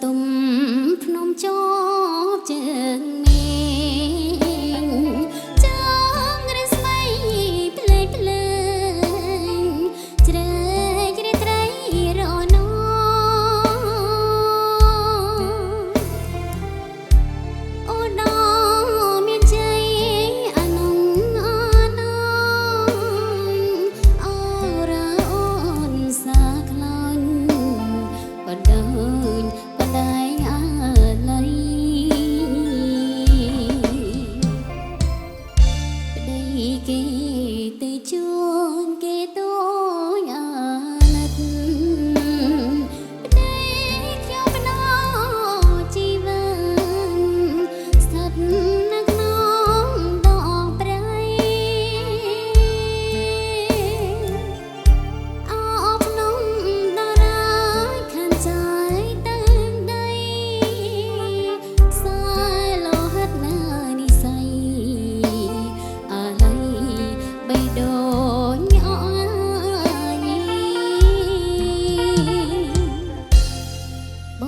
ទុំភ្នំចបជើងមេចងរស្មីភ្លេចភ្លើងជ្រែករាត្រីរនអូនមានជ័យអានងអានអូរ៉ាអូនសាខ្លាញ់បដើញបដែងអាឡៃប្តីគេទៅជួនគេទូញអាណិតប្តីខ្ញុំបណោជីវិតស្ថិតនៅក្នុងដងព្រៃអោភ្នំតារាខានចាយទៅដីខ្សែលោហិតណានិស័យអាឡ័យបេះដូងអញប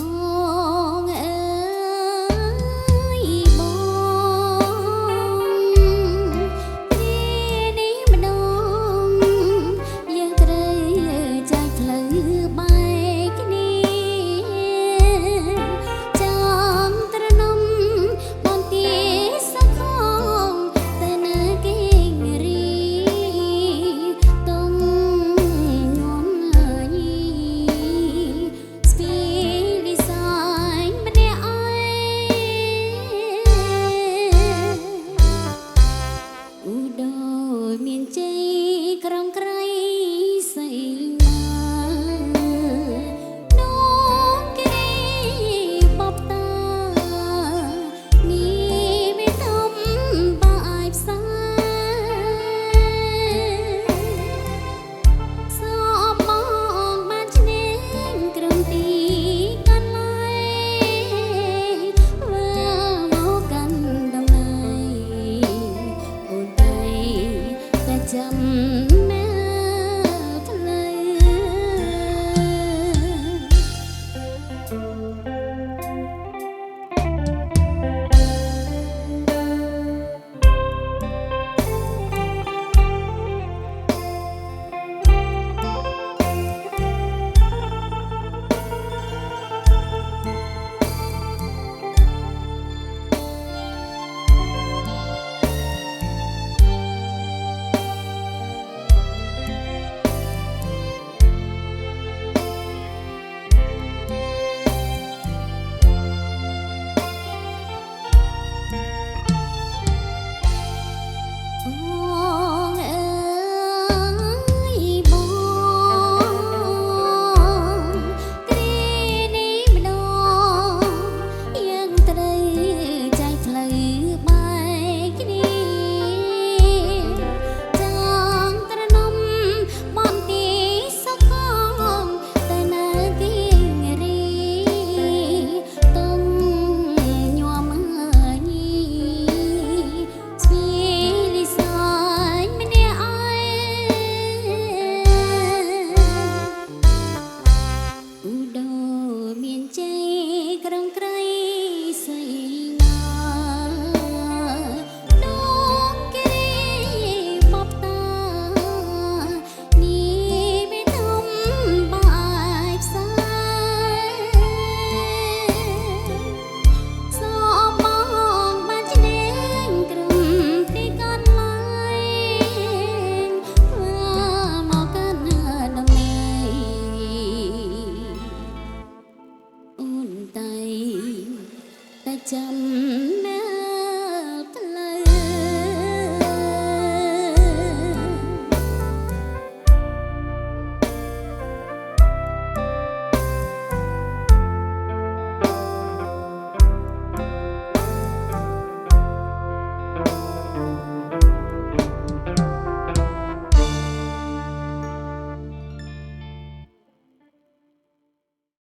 ងអើយបងពេលនេះម្ដងយើងត្រូវចែកផ្លូវបែកគ្នាចាំត្រនំបន្ទាសខងទៅណាគេរីទុំងំញីស្ពីលីសាយម្នាក់ឯងឧដោយមានជ័យក្រំក្រៃសីមានោមគេបបតានេះវាធំបាយផ្សាសបមកបានឈ្នះក្រំទីកន្លែងវើមកកាន់ដំណើរអូនតែចាំមែផ្លូបងអើយបងគ្រានេះម្ដងយើងត្រូវចែកផ្លូវបែកគ្នាចាំត្រនំបន្ទាសខងទៅណាគេរីទុំញោមញីស្ពីលីសាយម្នាក់ឯងឧដោយមានជ័យក្រំក្រៃសីមានោមគេបបតានេះវាធំបាយផ្សាសបមកបានឈ្នះក្រំទីកន្លែងធ្វើមកកាន់ដំណើរអូនតែចាំមែ